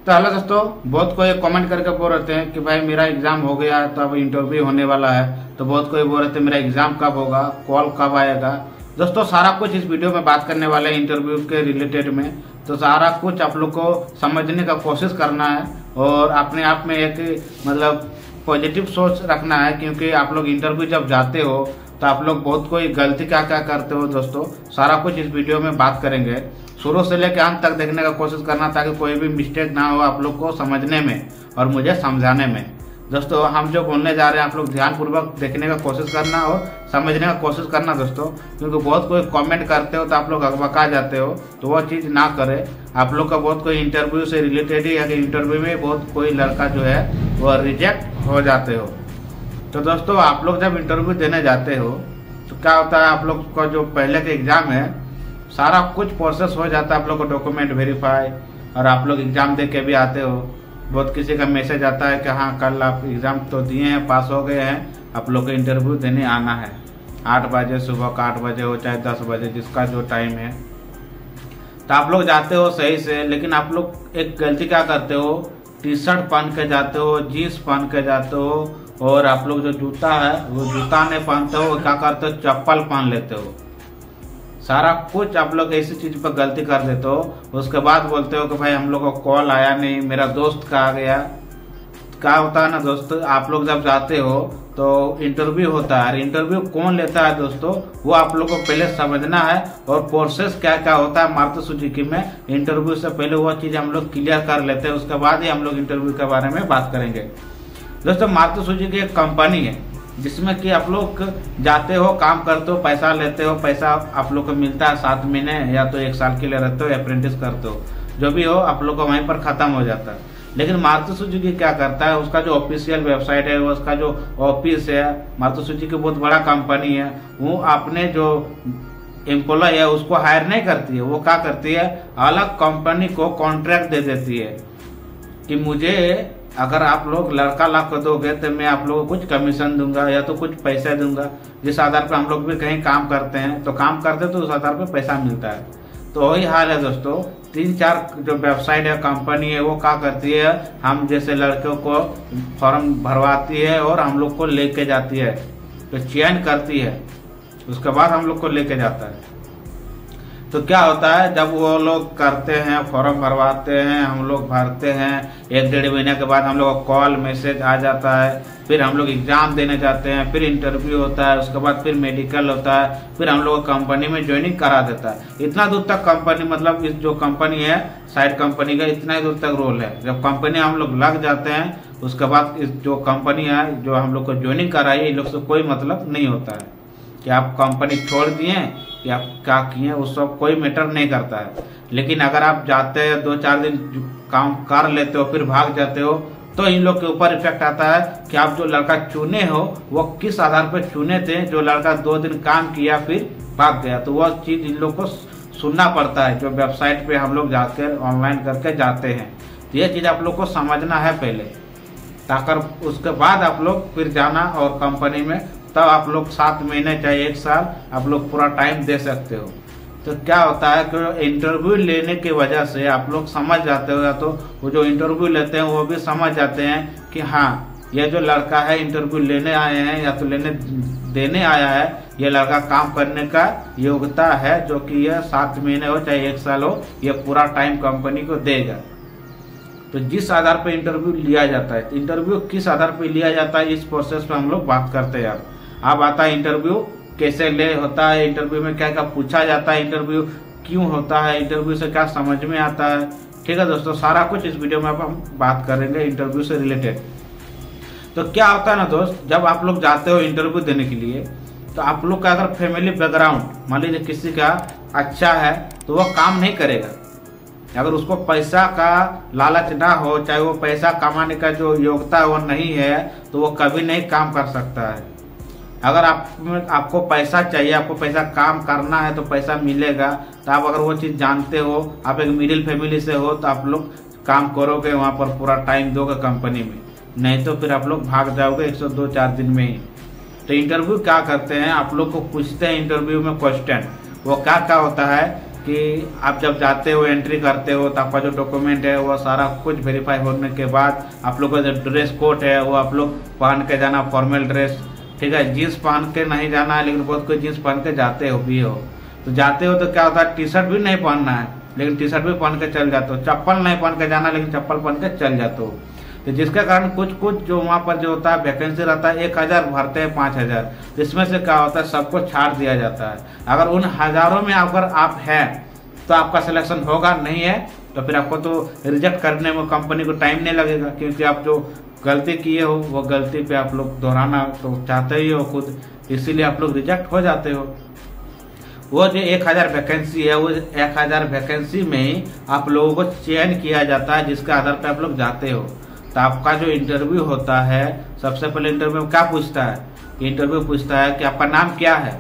तो हेलो दोस्तों, बहुत कोई कमेंट करके बोल रहे हैं कि भाई मेरा एग्जाम हो गया है तो अब इंटरव्यू होने वाला है। तो बहुत कोई बोल रहे थे मेरा एग्जाम कब होगा, कॉल कब आएगा। दोस्तों सारा कुछ इस वीडियो में बात करने वाले हैं इंटरव्यू के रिलेटेड में। तो सारा कुछ आप लोग को समझने का कोशिश करना है और अपने आप में एक मतलब पॉजिटिव सोच रखना है, क्योंकि आप लोग इंटरव्यू जब जाते हो तो आप लोग बहुत कोई गलती क्या क्या करते हो। दोस्तों सारा कुछ इस वीडियो में बात करेंगे, शुरू से लेकर अंत तक देखने का कोशिश करना ताकि कोई भी मिस्टेक ना हो आप लोग को समझने में और मुझे समझाने में। दोस्तों हम जो बोलने जा रहे हैं आप लोग ध्यानपूर्वक देखने का कोशिश करना और समझने का कोशिश करना दोस्तों, क्योंकि बहुत कोई कमेंट करते हो तो आप लोग अकबका जाते हो, तो वह चीज़ ना करे। आप लोग का बहुत कोई इंटरव्यू से रिलेटेड ही है, इंटरव्यू में बहुत कोई लड़का जो है वह रिजेक्ट हो जाते हो। तो दोस्तों आप लोग जब इंटरव्यू देने जाते हो तो क्या होता है, आप लोग का जो पहले का एग्जाम है सारा कुछ प्रोसेस हो जाता है, आप लोग को डॉक्यूमेंट वेरीफाई और आप लोग एग्जाम दे के भी आते हो। बहुत किसी का मैसेज आता है कि हाँ कल आप एग्जाम तो दिए हैं, पास हो गए हैं, आप लोग को इंटरव्यू देने आना है 8 बजे, सुबह का 8 बजे हो चाहे 10 बजे, जिसका जो टाइम है। तो आप लोग जाते हो सही से, लेकिन आप लोग एक गलती क्या करते हो, टी शर्ट पहन के जाते हो, जीन्स पहन के जाते हो और आप लोग जो जूता है वो जूता नहीं पहनते हो, क्या करते हो चप्पल पहन लेते हो। सारा कुछ आप लोग ऐसी चीज पर गलती कर देते हो। उसके बाद बोलते हो कि भाई हम लोग को कॉल आया नहीं, मेरा दोस्त का आ गया। क्या होता है ना दोस्तों, आप लोग जब जाते हो तो इंटरव्यू होता है, इंटरव्यू कौन लेता है दोस्तों वो आप लोग को पहले समझना है और प्रोसेस क्या क्या होता है मारुति सुजुकी में। इंटरव्यू से पहले वो चीज हम लोग क्लियर कर लेते हैं, उसके बाद ही हम लोग इंटरव्यू के बारे में बात करेंगे। दोस्तों मारुति सुजुकी एक कंपनी है जिसमें कि आप लोग जाते हो, काम करते हो, पैसा लेते हो, पैसा आप लोग को मिलता है 7 महीने या तो 1 साल के लिए रहते हो, अप्रेंटिस करते हो, जो भी हो आप लोग को वहीं पर खत्म हो जाता है। लेकिन मारुति सुजुकी क्या करता है, उसका जो ऑफिशियल वेबसाइट है, उसका जो ऑफिस है, मारुति सुजुकी बहुत बड़ा कंपनी है, वो अपने जो एम्प्लॉय है उसको हायर नहीं करती है। वो क्या करती है, अलग कंपनी को कॉन्ट्रैक्ट दे देती है कि मुझे अगर आप लोग लड़का ला कर दोगे तो मैं आप लोगों को कुछ कमीशन दूंगा या तो कुछ पैसे दूंगा, जिस आधार पर हम लोग भी कहीं काम करते हैं तो काम करते तो उस आधार पर पैसा मिलता है। तो वही हाल है दोस्तों, 3-4 जो वेबसाइट है, कंपनी है, वो क्या करती है, हम जैसे लड़कों को फॉर्म भरवाती है और हम लोग को लेके जाती है, तो चयन करती है, उसके बाद हम लोग को लेके जाता है। तो क्या होता है, जब वो लोग करते हैं, फॉर्म भरवाते हैं, हम लोग भरते हैं, 1-1.5 महीने के बाद हम लोग को कॉल मैसेज आ जाता है, फिर हम लोग एग्जाम देने जाते हैं, फिर इंटरव्यू होता है, उसके बाद फिर मेडिकल होता है, फिर हम लोग को कंपनी में ज्वाइनिंग करा देता है। इतना दूर तक कंपनी मतलब इस जो कंपनी है साइड कंपनी का इतना ही दूर तक रोल है। जब कंपनी हम लोग लग जाते हैं उसके बाद इस जो कंपनी है जो हम लोग को ज्वाइनिंग कराई है, इन लोग से कोई मतलब नहीं होता है कि आप कंपनी छोड़ दिए या क्या किए, उस सब कोई मैटर नहीं करता है। लेकिन अगर आप जाते हैं 2-4 दिन काम कर लेते हो फिर भाग जाते हो, तो इन लोग के ऊपर इफेक्ट आता है कि आप जो लड़का चुने हो वो किस आधार पर चुने थे। जो लड़का 2 दिन काम किया फिर भाग गया, तो वह चीज इन लोग को सुनना पड़ता है जो वेबसाइट पे हम लोग जाकर ऑनलाइन करके जाते हैं। तो ये चीज आप लोग को समझना है पहले, ताकि उसके बाद आप लोग फिर जाना और कंपनी में तब आप लोग 7 महीने चाहे 1 साल आप लोग पूरा टाइम दे सकते हो। तो क्या होता है कि इंटरव्यू लेने की वजह से आप लोग समझ जाते हो, या तो वो जो इंटरव्यू लेते हैं वो भी समझ जाते हैं कि हाँ ये जो लड़का है इंटरव्यू लेने आए हैं या तो लेने देने आया है, ये लड़का काम करने का योग्यता है, जो कि यह 7 महीने हो चाहे 1 साल हो, ये पूरा टाइम कंपनी को देगा। तो जिस आधार पर इंटरव्यू लिया जाता है, इंटरव्यू किस आधार पर लिया जाता है, इस प्रोसेस पर हम लोग बात करते हैं। अब आता है इंटरव्यू कैसे ले होता है, इंटरव्यू में क्या क्या पूछा जाता है, इंटरव्यू क्यों होता है, इंटरव्यू से क्या समझ में आता है। ठीक है दोस्तों, सारा कुछ इस वीडियो में अब हम बात करेंगे इंटरव्यू से रिलेटेड। तो क्या होता है ना दोस्त, जब आप लोग जाते हो इंटरव्यू देने के लिए तो आप लोग का अगर फैमिली बैकग्राउंड मान लीजिए किसी का अच्छा है तो वह काम नहीं करेगा। अगर उसको पैसा का लालच ना हो, चाहे वो पैसा कमाने का जो योग्यता है वो नहीं है, तो वो कभी नहीं काम कर सकता है। अगर आपको पैसा चाहिए, आपको पैसा काम करना है तो पैसा मिलेगा, तो आप अगर वो चीज़ जानते हो, आप एक मिडिल फैमिली से हो, तो आप लोग काम करोगे, वहाँ पर पूरा टाइम दोगे कंपनी में, नहीं तो फिर आप लोग भाग जाओगे 102-4 दिन में ही। तो इंटरव्यू क्या करते हैं, आप लोग को पूछते हैं इंटरव्यू में क्वेश्चन, वो क्या क्या होता है कि आप जब जाते हो एंट्री करते हो तो आपका जो डॉक्यूमेंट है वो सारा कुछ वेरीफाई होने के बाद आप लोग का जो ड्रेस कोड है वो आप लोग पहन के जाना, फॉर्मल ड्रेस, ठीक है। जीन्स पहन के नहीं जाना है, लेकिन बहुत कोई जीन्स पहन के जाते हो भी हो। तो जाते हो तो क्या होता है, टी शर्ट भी नहीं पहनना है लेकिन टी शर्ट भी पहन के चल जाते हो, चप्पल नहीं पहन के जाना लेकिन चप्पल पहन के चल जाते हो। तो जिसके कारण कुछ जो वहाँ पर जो होता है वैकेंसी रहता है 1000 भरते हैं 5000, इसमें से क्या होता है सबको छाड़ दिया जाता है। अगर उन हजारों में अगर आप हैं तो आपका सिलेक्शन होगा, नहीं है तो फिर आपको तो रिजेक्ट करने में कंपनी को टाइम नहीं लगेगा, क्योंकि आप जो गलती किए हो वो गलती पे आप लोग दोहराना तो चाहते ही हो खुद, इसीलिए आप लोग रिजेक्ट हो जाते हो। वो जो 1000 वैकेंसी है वो 1000 वैकेंसी में ही आप लोगों को चयन किया जाता है, जिसके आधार पर आप लोग जाते हो। तो आपका जो इंटरव्यू होता है, सबसे पहले इंटरव्यू में क्या पूछता है, इंटरव्यू पूछता है कि आपका नाम क्या है।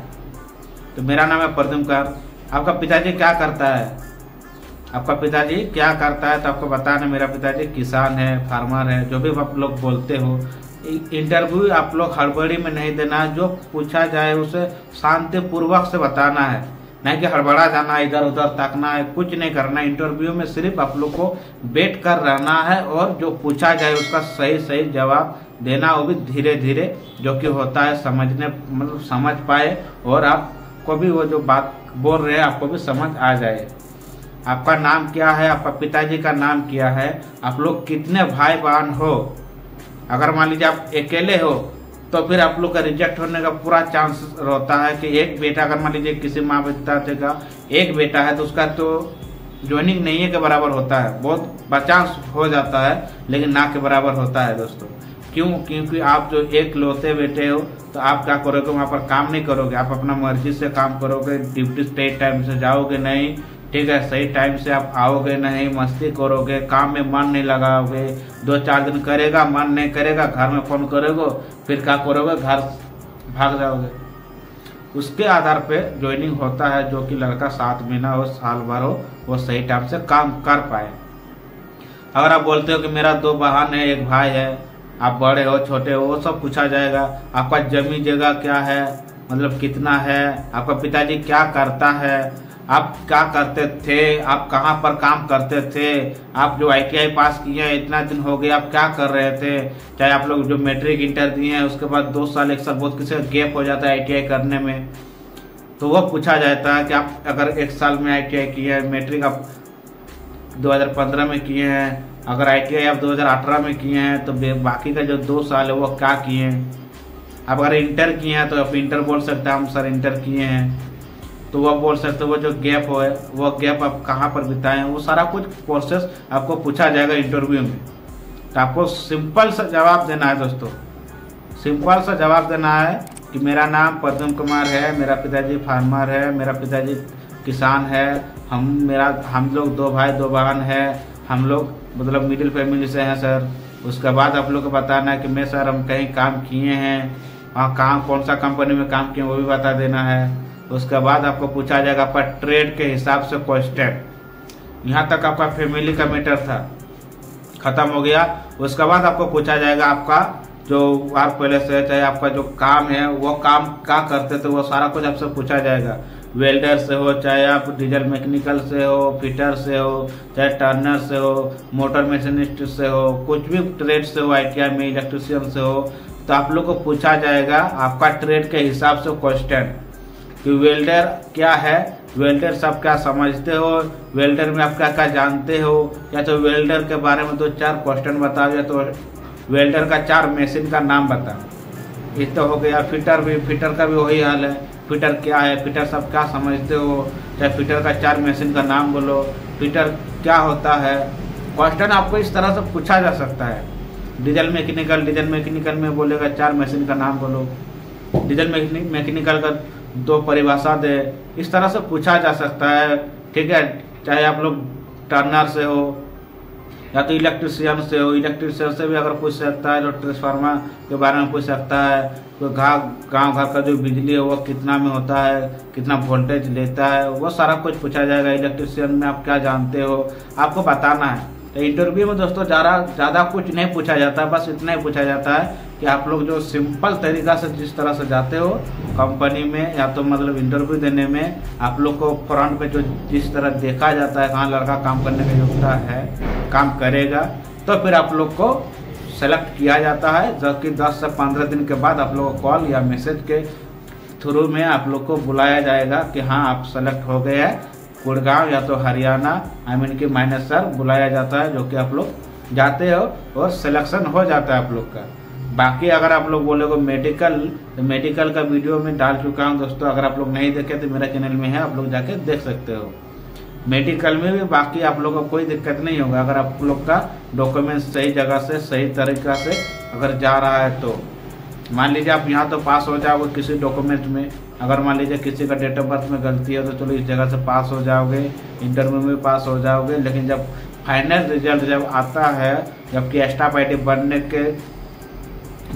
तो मेरा नाम है प्रद्युम्न कर। आपका पिताजी क्या करता है, आपका पिताजी क्या करता है, तो आपको बताना मेरा पिताजी किसान है, फार्मर है, जो भी आप लोग बोलते हो। इंटरव्यू आप लोग हड़बड़ी में नहीं देना, जो पूछा जाए उसे शांतिपूर्वक से बताना है, नहीं कि हड़बड़ा जाना, इधर उधर ताकना है, कुछ नहीं करना। इंटरव्यू में सिर्फ आप लोग को वेट कर रहना है और जो पूछा जाए उसका सही जवाब देना, वो भी धीरे धीरे, जो कि होता है समझने, मतलब समझ पाए और आपको भी वो जो बात बोल रहे हैं आपको भी समझ आ जाए। आपका नाम क्या है, आपका पिताजी का नाम क्या है, आप लोग कितने भाई बहन हो। अगर मान लीजिए आप अकेले हो तो फिर आप लोग का रिजेक्ट होने का पूरा चांस रहता है कि एक बेटा, अगर मान लीजिए किसी माँ पिता का एक बेटा है तो उसका तो ज्वाइनिंग नहीं है के बराबर होता है, बहुत बचांस हो जाता है, लेकिन ना के बराबर होता है दोस्तों। क्यों? क्योंकि आप जो एक लौते बेटे हो तो आप क्या करोगे, वहाँ पर काम नहीं करोगे, आप अपना मर्जी से काम करोगे, ड्यूटी सही टाइम से जाओगे नहीं, ठीक है, सही टाइम से आप आओगे नहीं, मस्ती करोगे, काम में मन नहीं लगाओगे, 2-4 दिन करेगा, मन नहीं करेगा, घर में फोन करोगे, फिर क्या करोगे, घर भाग जाओगे। उसके आधार पे ज्वाइनिंग होता है, जो कि लड़का 7 महीना हो, साल भर हो, वो सही टाइम से काम कर पाए। अगर आप बोलते हो कि मेरा 2 बहन है 1 भाई है, आप बड़े हो छोटे हो, वो सब पूछा जाएगा। आपका जमीन जगह क्या है, मतलब कितना है, आपका पिताजी क्या करता है, आप क्या करते थे, आप कहाँ पर काम करते थे, आप जो ITI पास किए हैं इतना दिन हो गया आप क्या कर रहे थे, चाहे आप लोग जो मैट्रिक इंटर दिए हैं उसके बाद 2 साल 1 साल बहुत किसी का गैप हो जाता है ITI करने में, तो वो पूछा जाता है कि आप अगर 1 साल में ITI किए हैं, मैट्रिक आप 2015 में किए हैं, अगर ITI आप 2018 में किए हैं तो बाकी का जो 2 साल है वो क्या किए हैं। आप अगर इंटर किए हैं तो आप इंटर बोल सकते हैं, हम सर इंटर किए हैं, तो वह बोल सकते हो वो जो गैप हो है वो गैप आप कहाँ पर बिताए हैं, वो सारा कुछ प्रोसेस आपको पूछा जाएगा इंटरव्यू में। तो आपको सिंपल सा जवाब देना है दोस्तों, सिंपल सा जवाब देना है कि मेरा नाम प्रद्युम्न कुमार है, मेरा पिताजी फार्मर है, मेरा पिताजी किसान है, हम लोग 2 भाई 2 बहन है, हम लोग मतलब मिडिल फैमिली से हैं सर। उसके बाद आप लोग को बताना है कि मैं सर हम कहीं काम किए हैं, वहाँ कहाँ कौन सा कंपनी में काम किए वो भी बता देना है। उसके बाद आपको पूछा जाएगा आपका ट्रेड के हिसाब से क्वेश्चन। यहाँ तक आपका फैमिली का मैटर था, खत्म हो गया। उसके बाद आपको पूछा जाएगा आपका जो आप पहले से, चाहे आपका जो काम है वो काम क्या करते थे, वो सारा कुछ आपसे पूछा जाएगा। वेल्डर से हो, चाहे आप डीजल मैकेनिकल से हो, फिटर से हो, चाहे टर्नर से हो, मोटर मैकेनिस्ट से हो, कुछ भी ट्रेड से हो, ITI में इलेक्ट्रिशियन से हो, तो आप लोग को पूछा जाएगा आपका ट्रेड के हिसाब से क्वेश्चन कि वेल्डर क्या है, वेल्डर सब क्या समझते हो, वेल्डर में आप क्या क्या जानते हो, या तो वेल्डर के बारे में 2-4 क्वेश्चन बता दिया तो वेल्डर का 4 मशीन का नाम बता, ये तो हो गया। फिटर का भी वही हाल है, फिटर क्या है, फिटर सब क्या समझते हो, चाहे फिटर का 4 मशीन का नाम बोलो, फिटर क्या होता है। क्वेश्चन आपको इस तरह से पूछा जा सकता है। डीजल मैकेनिकल में बोलेगा 4 मशीन का नाम बोलो, डीजल मैकेनिकल का 2 परिभाषा दे, इस तरह से पूछा जा सकता है, ठीक है। चाहे आप लोग टर्नर से हो, या तो इलेक्ट्रिशियन से हो, इलेक्ट्रिशियन से भी अगर पूछ सकता है, जो ट्रांसफार्मर के बारे में पूछ सकता है, तो गांव घर का जो बिजली है वो कितना में होता है, कितना वोल्टेज लेता है, वो सारा कुछ पूछा जाएगा। इलेक्ट्रिशियन में आप क्या जानते हो, आपको बताना है। तो इंटरव्यू में दोस्तों ज़्यादा कुछ नहीं पूछा जाता है, बस इतना ही पूछा जाता है कि आप लोग जो सिंपल तरीका से जिस तरह से जाते हो कंपनी में, या तो मतलब इंटरव्यू देने में, आप लोग को फ्रंट पे जो जिस तरह देखा जाता है कहाँ लड़का काम करने का योग्यता है, काम करेगा, तो फिर आप लोग को सेलेक्ट किया जाता है। जबकि 10 से 15 दिन के बाद आप लोग को कॉल या मैसेज के थ्रू में आप लोग को बुलाया जाएगा कि हाँ आप सेलेक्ट हो गए हैं। गुड़गांव या तो हरियाणा कि माइनेसर बुलाया जाता है, जो कि आप लोग जाते हो और सिलेक्शन हो जाता है आप लोग का। बाकी अगर आप लोग बोलोगे मेडिकल, तो मेडिकल का वीडियो में डाल चुका हूँ दोस्तों, अगर आप लोग नहीं देखे तो मेरा चैनल में है, आप लोग जाके देख सकते हो। मेडिकल में भी बाकी आप लोगों को कोई दिक्कत नहीं होगा अगर आप लोग का डॉक्यूमेंट्स सही जगह से सही तरीका से अगर जा रहा है तो। मान लीजिए आप यहाँ तो पास हो जाओगे किसी डॉक्यूमेंट में, अगर मान लीजिए किसी का डेट ऑफ बर्थ में गलती है तो चलो इस जगह से पास हो जाओगे, इंटरव्यू में पास हो जाओगे। लेकिन जब फाइनल रिजल्ट जब आता है, जबकि स्टाफ आईडी बनने के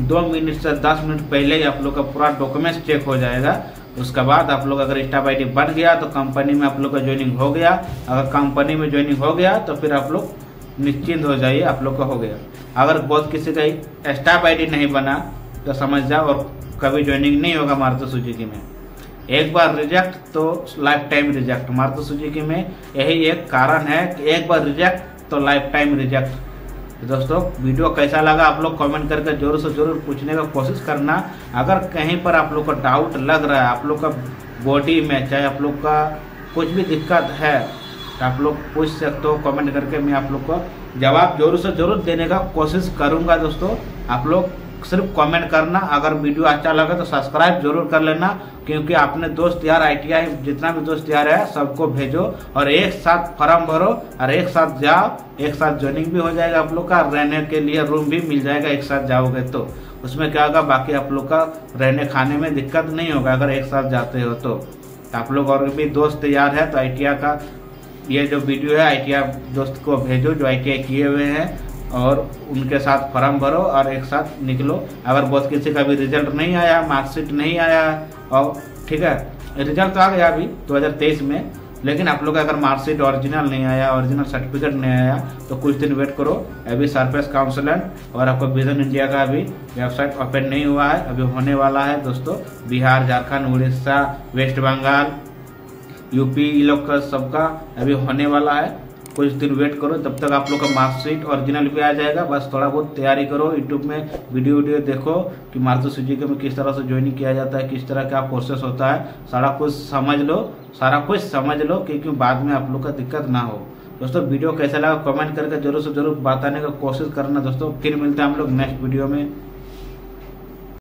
2 मिनट से 10 मिनट पहले ही आप लोग का पूरा डॉक्यूमेंट्स चेक हो जाएगा। उसके बाद आप लोग अगर स्टाफ आईडी बन गया तो कंपनी में आप लोग का ज्वाइनिंग हो गया। अगर कंपनी में ज्वाइनिंग हो गया तो फिर आप लोग निश्चिंत हो जाइए, आप लोग का हो गया। अगर बहुत किसी का स्टाफ आईडी नहीं बना तो समझ जाओ और कभी ज्वाइनिंग नहीं होगा मारुति सुजुकी में। एक बार रिजेक्ट तो life time reject. Maruti Suzuki में यही एक कारण है कि एक बार रिजेक्ट तो लाइफ टाइम रिजेक्ट। तो दोस्तों वीडियो कैसा लगा आप लोग कमेंट करके जरूर से जरूर पूछने का कोशिश करना। अगर कहीं पर आप लोग को डाउट लग रहा है, आप लोग का बॉडी में चाहे आप लोग का कुछ भी दिक्कत है तो आप लोग पूछ सकते हो कमेंट करके, मैं आप लोग को जवाब जरूर से जरूर देने का कोशिश करूंगा। दोस्तों आप लोग सिर्फ कमेंट करना। अगर वीडियो अच्छा लगे तो सब्सक्राइब जरूर कर लेना, क्योंकि अपने दोस्त यार ITI जितना भी दोस्त यार है सबको भेजो और एक साथ फॉर्म भरो और एक साथ जाओ। एक साथ ज्वाइनिंग भी हो जाएगा आप लोग का, रहने के लिए रूम भी मिल जाएगा एक साथ जाओगे तो। उसमें क्या होगा, बाकी आप लोग का रहने खाने में दिक्कत नहीं होगा अगर एक साथ जाते हो तो। आप लोग और भी दोस्त यार है तो ITI का ये जो वीडियो है ITI दोस्त को भेजो जो ITI किए हुए हैं, और उनके साथ फॉर्म भरो और एक साथ निकलो। अगर बहुत किसी का भी रिजल्ट नहीं आया, मार्कशीट नहीं आया, और ठीक है रिजल्ट तो आ गया अभी 2023 में, लेकिन आप लोग का अगर मार्कशीट ओरिजिनल नहीं आया, ओरिजिनल सर्टिफिकेट नहीं आया तो कुछ दिन वेट करो। अभी सरफेस काउंसिल और आपको विजन इंडिया का अभी वेबसाइट ओपन नहीं हुआ है, अभी होने वाला है दोस्तों। बिहार, झारखंड, उड़ीसा, वेस्ट बंगाल, यूपी लोग का सबका अभी होने वाला है। कुछ दिन वेट करो, तब तक आप लोग का मार्कशीट ओरिजिनल भी आ जाएगा। बस थोड़ा बहुत तैयारी करो, यूट्यूब में वीडियो देखो कि मारुति सुजुकी में किस तरह से ज्वाइनिंग किया जाता है, किस तरह का प्रोसेस होता है, सारा कुछ समझ लो क्योंकि बाद में आप लोग का दिक्कत ना हो। दोस्तों वीडियो कैसा लगा कमेंट करके जरूर से जरूर बताने का कोशिश करना दोस्तों। फिर मिलते हैं हम लोग नेक्स्ट वीडियो में।